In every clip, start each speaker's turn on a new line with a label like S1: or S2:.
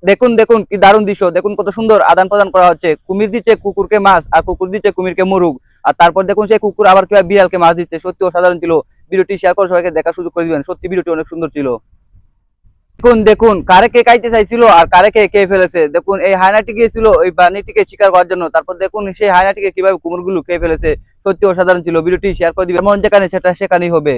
S1: দেখুন দেখুন কি দারুণ দৃশ্য, দেখুন কত সুন্দর আদান প্রদান করা হচ্ছে। কুমির দিচ্ছে কুকুরকে মাছ, আর কুকুর দিচ্ছে কুমিরকে মুরগ। আর তারপর দেখুন সেই কুকুর আবার কিভাবে বিড়ালকে মাছ দিচ্ছে, সত্যি অসাধারণ ছিল। ভিডিওটি শেয়ার করে সবাইকে দেখার সুযোগ করে দিবেন, সত্যি ভিডিওটি অনেক সুন্দর ছিল। দেখুন দেখুন কারে কে খাইতে চাইছিল আর কারে কে খেয়ে ফেলেছে। দেখুন এই হায়নাটি গিয়েছিল ওই প্রাণীটিকে শিকার করার জন্য, তারপর দেখুন সেই হায়নাটিকে কিভাবে কুমিরগুলো খেয়ে ফেলেছে। সত্যি অসাধারণ ছিল। ভিডিওটি শেয়ার করে দিবেন, এমন যেখানে সেটা সেখানেই হবে।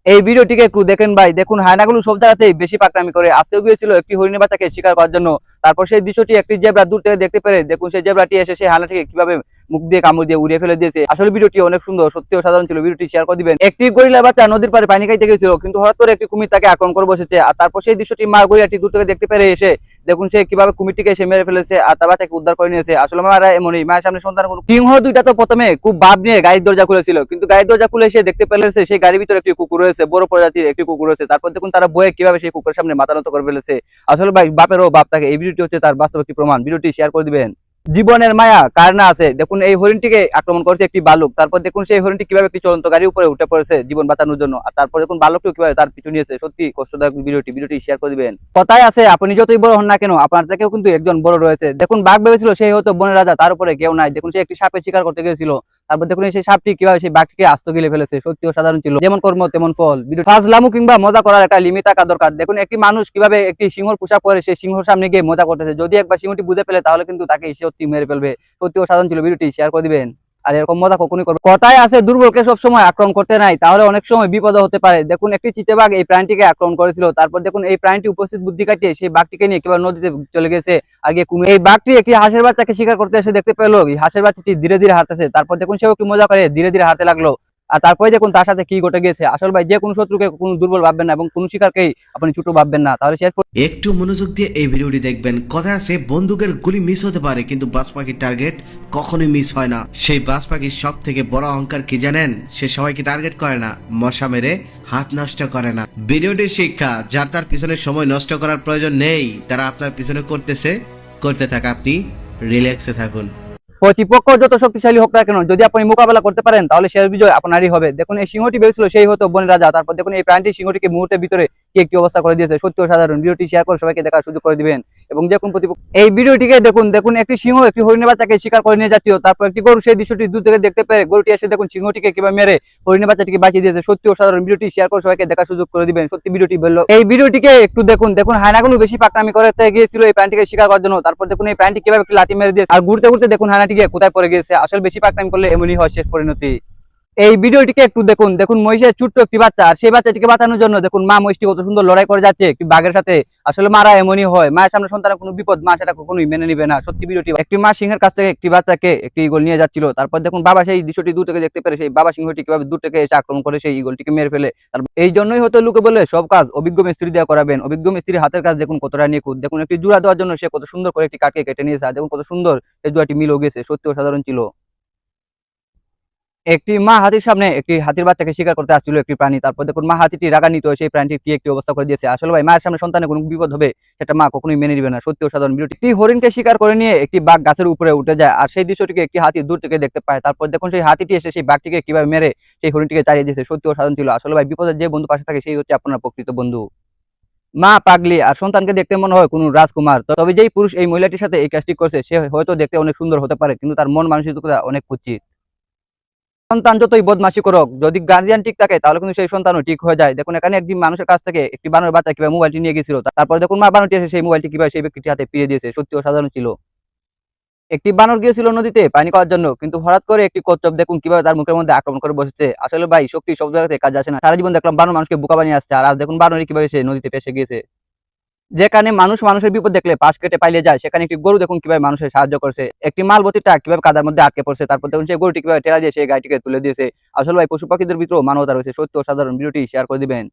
S1: এই ভিডিওটিকে একটু দেখেন ভাই, দেখুন হায়নাগুলো সব জায়গাতেই বেশি পাকনামি করে। আজকেও গিয়েছিল একটি হরিণের বাচ্চাকে শিকার করার জন্য। তারপর সেই দৃশ্যটি একটি জেব্রা দূর থেকে দেখতে পেরে দেখুন সেই জেব্রাটি এসে সেই হায়নাটিকে কিভাবে মুখ দিয়ে কামড় দিয়ে উড়িয়ে ফেলে দিয়েছে। আসলে ভিডিওটি অনেক সুন্দর, সত্যি অসাধারণ ছিল। ভিডিওটি শেয়ার করে দিবেন। একটি গরিলা বাচ্চা নদীর পাড়ে পানি খাইতে গেছিল, কিন্তু হঠাৎ করে একটি কুমির তাকে আক্রমণ করে বসেছে। আর তারপর সেই দৃশ্যটি মা গরিলাটি দূর থেকে দেখতে পেরে এসে দেখুন সে কিভাবে কুমিরটিকে এসে মেরে ফেলেছে আর তার বাচ্চাকে উদ্ধার করে নিয়েছে। আসলে মারা এমনই, মায়ের সামনে সন্তান। সিংহ দুইটা তো প্রথমে খুব ভাব নিয়ে গাড়ির দরজা খুলেছিল, কিন্তু গাড়ির দরজা খুলে এসে দেখতে পেলেছে সেই গাড়ির ভিতরে একটি কুকুর রয়েছে, বড় প্রজাতির একটি কুকুর রয়েছে। তারপর দেখুন তারা বয়ে কিভাবে সেই কুকুরের সামনে মাথা নত করে ফেলেছে। আসলে ভাই বাপেরও বাপ থাকে, এই ভিডিওটি হচ্ছে তার বাস্তব একটি প্রমাণ। ভিডিওটি শেয়ার করে দিবেন। জীবনের মায়া কার না আছে। দেখুন এই হরিণটিকে আক্রমণ করেছে একটি বালক, তারপর দেখুন সেই হরিণটি কিভাবে একটি চলন্ত গাড়ির উপরে উঠে পড়েছে জীবন বাঁচানোর জন্য। আর তারপর দেখুন বালকটিও কিভাবে তার পিছু নিয়েছে। সত্যি কষ্টদায়ক ভিডিওটি শেয়ার করে দিবেন। কথায় আছে আপনি যতই বড় হন না কেন আপনার থেকেও কিন্তু একজন বড় রয়েছে। দেখুন বাঘ ভেবেছিল সেই হয়তো বনের রাজা, তার উপরে কেউ নাই। দেখুন সে একটি সাপের শিকার করতে গিয়েছিল, তারপর দেখুন সেই সাপটি কিভাবে সেই বাঘটিকে আস্ত গিলে ফেলেছে। সত্যি অসাধারণ ছিল। যেমন কর্ম তেমন ফল। ভিডিও ফাজলামু কিংবা মজা করার একটা লিমিট থাকা দরকার। দেখুন একটি মানুষ কিভাবে একটি সিংহর পোশাক পরে সেই সিংহর সামনে গিয়ে মজা করতেছে। যদি একবার সিংহটি বুঝে ফেলে তাহলে কিন্তু তাকে সত্যি মেরে ফেলবে। সত্যি অসাধারণ ছিল। ভিডিওটি শেয়ার করে দিবেন। আর এরকম মজা কখনোই করবে। কথায় আছে দুর্বলকে সবসময় আক্রমণ করতে নাই, তাহলে অনেক সময় বিপদ হতে পারে। দেখুন একটি চিতাবাঘ এই প্রাণীটিকে আক্রমণ করেছিল, তারপর দেখুন এই প্রাণীটি উপস্থিত বুদ্ধি কাটিয়ে সেই বাঘটিকে নিয়ে কিভাবে নদীতে চলে গেছে। আগে কুমির এই বাঘটি একটি হাঁসের বাচ্চাকে শিকার করতে এসে দেখতে পেলো এই হাঁসের বাচ্চাটি ধীরে ধীরে হাঁটতেছে। তারপর দেখুন সেও একটু মজা করে ধীরে ধীরে হাঁটতে লাগলো। আর তারপরে দেখুন তার সাথে কি ঘটে গেছে। আসলে ভাই যে কোনো শত্রুকে কোনো দুর্বল ভাববেন না এবং কোনো শিকারকেই আপনি ছোট ভাববেন না। তাহলে শেষ
S2: একটু মনোযোগ দিয়ে এই ভিডিওটি দেখবেন। কথা আছে বন্দুকের গুলি মিস হতে পারে, কিন্তু বাজ পাখির টার্গেট কখনোই মিস হয় না। সেই বাজ পাখির সব থেকে বড় অহংকার কি জানেন? সে সবাইকে টার্গেট করে না, মশা মেরে হাত নষ্ট করে না। ভিডিওটির শিক্ষা, যার তার পিছনে সময় নষ্ট করার প্রয়োজন নেই, তারা আপনার পিছনে করতে থাকা, আপনি রিল্যাক্সে থাকুন।
S1: প্রতিপক্ষ যত শক্তিশালী হোক না কেন, যদি আপনি মোকাবেলা করতে পারেন তাহলে শেষ বিজয় আপনারই হবে। দেখুন এই সিংহটি ভেবেছিল সেই হতো বনের রাজা, তারপর দেখুন এই প্রাণটি সিংহটিকে মুহূর্তের ভিতরে কি একটি অবস্থা করে দিয়েছে। সত্যি অসাধারণ। ভিডিওটি শেয়ার করে সবাইকে দেখার সুযোগ করে দিবেন। এবং যে কোন প্রতিপক্ষ এই ভিডিওটিকে দেখুন, দেখুন একটি সিংহ একটি হরিণের বাচ্চাকে শিকার করে নিয়ে যাচ্ছিল, তারপর একটি গরু সেই দৃশ্যটি দূর থেকে দেখতে পেয়ে গরুটি এসে দেখুন সিংহটিকে কিভাবে মেরে হরিণের বাচ্চাটিকে বাঁচিয়ে দিয়েছে। সত্যি অসাধারণ। ভিডিওটি শেয়ার করে সবাইকে দেখার সুযোগ করে দিবেন। সত্যি ভিডিওটি বললো এই ভিডিওটিকে একটু দেখুন। দেখুন হায়নাগুলো বেশি পাকনামি করতে গিয়েছিল এই প্রাণীটিকে শিকার করার জন্য, তারপর দেখুন এই প্রাণীটি কিভাবে একটি লাথি মেরে দিয়েছে। আর ঘুরতে ঘুরতে দেখুন হায়নাটিকে কোথায় পড়ে গিয়েছে। আসলে বেশি পাকনামি করলে এমনই হয় শেষ পরিণতি। এই ভিডিওটিকে একটু দেখুন। দেখুন মহিষের ছোট্ট একটি বাচ্চা, আর সেই বাচ্চাটিকে বাঁচানোর জন্য দেখুন মা মহিষটি কত সুন্দর লড়াই করে যাচ্ছে একটি বাঘের সাথে। আসলে মারা এমনই হয়, মায়ের সামনে সন্তানের কোনো বিপদ মা সেটা কখনোই মেনে নিবে না। সত্যি ভিডিওটি একটি মা সিংহের কাছ থেকে একটি বাচ্চাকে একটি ঈগল নিয়ে যাচ্ছিল, তারপর দেখুন বাবা সেই দৃশ্যটি দূর থেকে দেখতে পেরে সেই বাবা সিংহটি কিভাবে দূর থেকে এসে আক্রমণ করে সেই ঈগলটিকে মেরে ফেলে। এই জন্যই হয়তো লোকে বলে সব কাজ অভিজ্ঞ মিস্ত্রি দিয়ে করাবেন। অভিজ্ঞ মিস্ত্রির হাতের কাজ দেখুন কতটা নিখুঁত। দেখুন একটি জোড়া দেওয়ার জন্য সে কত সুন্দর করে একটি কাঠকে কেটে নিয়েছে, আর দেখুন কত সুন্দর এই জোড়াটি মিলও গেছে। সত্যি অসাধারণ ছিল। একটি মা হাতির সামনে একটি হাতির বাচ্চাকে শিকার করতে আসছিল একটি প্রাণী, তারপর দেখুন মা হাতিটি রাগান্বিত হয়ে সেই প্রাণীটির কি একটি অবস্থা করে দিয়েছে। আসলে ভাই মায়ের সামনে সন্তানের কোনো বিপদ হবে সেটা মা কখনোই মেনে নিবে না। সত্যি অসাধারণ। ভিডিওটি একটি হরিণকে শিকার করে নিয়ে একটি বাঘ গাছের উপরে উঠে যায়, আর সেই দৃশ্যটিকে একটি হাতি দূর থেকে দেখতে পায়। তারপর দেখুন সেই হাতিটি এসে সেই বাঘটিকে কিভাবে মেরে সেই হরিণটিকে তাড়িয়ে দিয়েছে। সত্যি অসাধারণ ছিল। আসলে ভাই বিপদের যে বন্ধু পাশে থাকে সেই হচ্ছে আপনার প্রকৃত বন্ধু। মা পাগলি আর সন্তানকে দেখতে মনে হয় কোন রাজকুমার, তবে যেই পুরুষ এই মহিলাটির সাথে এই কাজটি করছে সে হয়তো দেখতে অনেক সুন্দর হতে পারে, কিন্তু তার মন মানসিকতা অনেক কুৎসিত। সন্তান যতই বদমাশি করুক, যদি গার্জিয়ান ঠিক থাকে তাহলে কিন্তু সেই সন্তানও ঠিক হয়ে যায়। দেখুন এখানে একটি মানুষের কাছ থেকে একটি বানরের বাচ্চা কিভাবে মোবাইলটি নিয়ে গেছিল, তারপর দেখুন মা বানরটি এসে সেই মোবাইলটি কিভাবে সেই ব্যক্তির হাতে ফিরিয়ে দিয়েছে। সত্যি অসাধারণ ছিল। একটি বানর গিয়েছিল নদীতে পানি খাওয়ার জন্য, কিন্তু হঠাৎ করে একটি কচ্ছপ দেখুন কিভাবে তার মুখের মধ্যে আক্রমণ করে বসেছে। আসলে ভাই শক্তি সব জায়গাতে কাজ আসে না। সারা জীবন দেখলাম বানর মানুষকে বোকা বানিয়ে আসছে, আর আজ দেখুন বানরই কিভাবে সে নদীতে ফেসে গিয়েছে। যেখানে মানুষ মানুষের বিপদ দেখলে পাশ কেটে পালিয়ে যায়, সেখানে একটি গরু দেখুন কিভাবে মানুষের সাহায্য করছে। একটি মালবতী ট্রাক কিভাবে কাদার মধ্যে আটকে পড়ছে, তারপর দেখুন সেই গরুটি কিভাবে ঠেলা দিয়ে সেই গাড়িটিকে তুলে দিয়েছে। আসলে ভাই পশু পাখিদের ভিতরেও মানবতা রয়েছে। সত্য সাধারণ। ভিডিওটি শেয়ার করে দিবেন।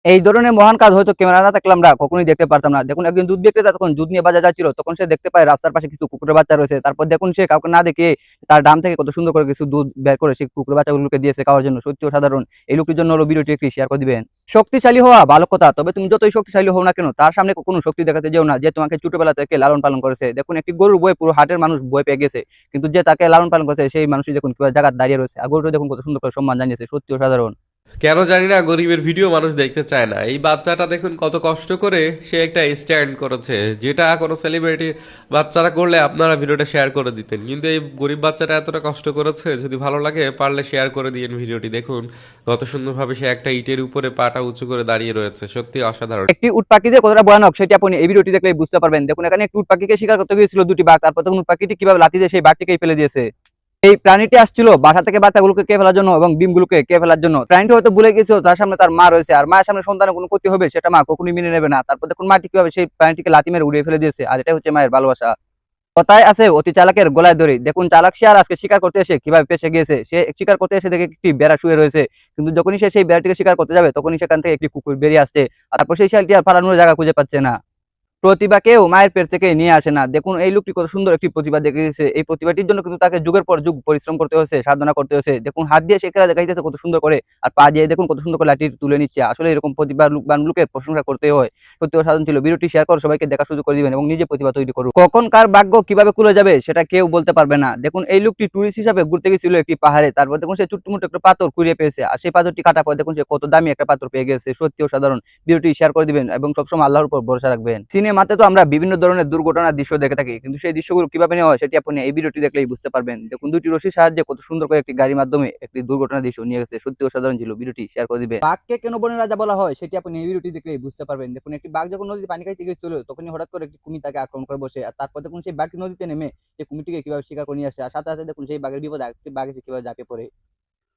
S1: এই ধরনের মহান কাজ হয়তো ক্যামেরা না থাকলে আমরা কখনোই দেখতে পারতাম না। দেখুন একজন দুধ বিক্রেতা তখন দুধ নিয়ে বাজার যাচ্ছিল, তখন সে দেখতে পায় রাস্তার পাশে কিছু কুকুরের বাচ্চা রয়েছে। তারপর দেখুন সে কাউকে না দেখে তার ডাম থেকে কত সুন্দর করে কিছু দুধ বের করে সেই কুকুরের বাচ্চাগুলোকে দিয়েছে খাওয়ার জন্য। সত্যি অসাধারণ। এই লোকটির জন্য হলো ভিডিওটি একটি শেয়ার করে দিবেন। শক্তিশালী হওয়া ভালো কথা, তবে তুমি যতই শক্তিশালী হও না কেন তার সামনে কোনো শক্তি দেখাতে যেও না যে তোমাকে ছোটবেলা থেকে লালন পালন করেছে। দেখুন একটি গরুর বয়ে পুরো হাটের মানুষ বয়ে পেয়ে গেছে, কিন্তু যে তাকে লালন পালন করেছে সেই মানুষই দেখুন কিভাবে জায়গা দাঁড়িয়ে রয়েছে, আর গরুটা দেখুন কত সুন্দর করে সম্মান জানিয়েছে। সত্যি অসাধারণ।
S3: কেন জানি না গরিবের ভিডিও মানুষ দেখতে চায় না। এই বাচ্চাটা দেখুন কত কষ্ট করে সে একটা স্ট্যান্ড করেছে, যেটা কোনো সেলিব্রিটি বাচ্চারা করলে আপনারা ভিডিওটা শেয়ার করে দিতেন, কিন্তু এই গরিব বাচ্চাটা এতটা কষ্ট করেছে। যদি ভালো লাগে পারলে শেয়ার করে দিন ভিডিওটি। দেখুন কত সুন্দরভাবে সে একটা ইটের উপরে পাটা উঁচু করে দাঁড়িয়ে রয়েছে, সত্যি অসাধারণ।
S1: একটি উট পাখি যে কতটা ভয়ানক সেটি আপনি এই ভিডিওটি দেখলে বুঝতে পারবেন। দেখুন এখানে একটি উট পাখিকে শিকার করতে গিয়েছিল দুটি বাঘ, তারপর দেখুন উট পাখিটি কিভাবে লাথি দিয়ে সেই বাঘটিকে ফেলে দিয়েছে। এই প্রাণীটি আসছিল বাসা থেকে বাচ্চাগুলোকে কে ফেলার জন্য এবং ডিমগুলোকে কে ফেলার জন্য। প্রাণীটি হয়তো ভুলে গেছিল তার সামনে তার মা রয়েছে, আর মায়ের সামনে সন্তানের কোনো ক্ষতি হবে সেটা মা কখনোই মেনে নেবে না। তারপর দেখুন মাটি কিভাবে সেই প্রাণীটিকে লাথি মেরে উড়িয়ে ফেলে দিয়েছে, আর এটাই হচ্ছে মায়ের ভালোবাসা। কথায় আছে অতি চালাকের গলায় দড়ি। দেখুন চালাক শিয়াল আজকে শিকার করতে এসে কিভাবে ফেঁসে গিয়েছে। সে শিকার করতে এসে দেখে একটি বেড়া শুয়ে রয়েছে, কিন্তু যখনই সে সেই বেড়াটিকে শিকার করতে যাবে তখনই সেখান থেকে একটি কুকুর বেরিয়ে আসছে, আর তারপর সেই শিয়ালটি আর পালানোর জায়গা খুঁজে পাচ্ছে না। প্রতিভাকেও মায়ের পেট থেকে নিয়ে আসে না। দেখুন এই লোকটি কত সুন্দর একটি প্রতিভা দেখিয়েছে। এই প্রতিভাটির জন্য কিন্তু তাকে যুগের পর যুগ পরিশ্রম করতে হয়েছে, সাধনা করতে হয়েছে। দেখুন হাত দিয়ে সে খেলা দেখাইতেছে কত সুন্দর করে, আর পা দিয়ে দেখুন কত সুন্দর করে লাঠি তুলে নিচ্ছে। আসলে এরকম প্রতিভাবান লোকের প্রশংসা করতে হয়। সত্যি অসাধারণ ছিল। ভিডিওটি শেয়ার করে সবাইকে দেখার সুযোগ করে দিবেন এবং নিজে প্রতিভা তৈরি করুন। কখন কার ভাগ্য কিভাবে খুলে যাবে সেটা কেউ বলতে পারবে না। দেখুন এই লোকটি টুরিস্ট হিসাবে ঘুরতে গেছিল একটি পাহাড়ে, তারপর দেখুন সে ছোট্ট একটা পাথর কুড়িয়ে পেয়েছে, আর সেই পাথরটি কাটার পর দেখুন সে কত দামি একটা পাথর পেয়ে গেছে। সত্যি অসাধারণ। ভিডিওটি শেয়ার করে দিবেন এবং সবসময় আল্লাহর উপর ভরসা রাখবেন। সিনেমাতে তো আমরা বিভিন্ন ধরনের দুর্ঘটনার দৃশ্য দেখে থাকি, কিন্তু সেই দৃশ্যগুলো কিভাবে নেওয়া হয় সেটি আপনি এই ভিডিওটি দেখলেই বুঝতে পারবেন। দেখুন দুটি রশির সাহায্যে কত সুন্দর করে একটি গাড়ির মাধ্যমে একটি দুর্ঘটনার দৃশ্য নিয়ে গেছে। সত্যি অসাধারণ ছিল। ভিডিওটি শেয়ার করে দিবেন। বাঘকে কেন বনের রাজা বলা হয় সেটি আপনি এই ভিডিওটি দেখলেই বুঝতে পারবেন। দেখুন একটি বাঘ যখন নদীতে পানি খাইতে গিয়েছিল তখনই হঠাৎ করে একটি কুমির তাকে আক্রমণ করে বসে, আর তারপর দেখুন সেই বাঘটি নদীতে নেমে সেই কুমিরটিকে কিভাবে শিকার করে নিয়ে আসে, আর সাথে সাথে দেখুন সেই বাঘের বিপদে আরেকটি বাঘ এসে কিভাবে ঝাঁপিয়ে পড়ে।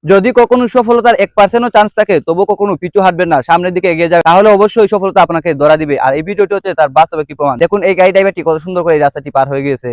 S1: যদি কখনো সফলতার 1%ও চান্স থাকে তবু কখনো পিছু হাঁটবেন না, সামনের দিকে এগিয়ে যাবে, তাহলে অবশ্যই সফলতা আপনাকে ধরা দিবে। আর এই ভিডিওটি হচ্ছে তার বাস্তব একটি প্রমাণ। দেখুন এই গাড়ি ড্রাইভারটি কত সুন্দর করে এই রাস্তাটি পার হয়ে গিয়েছে।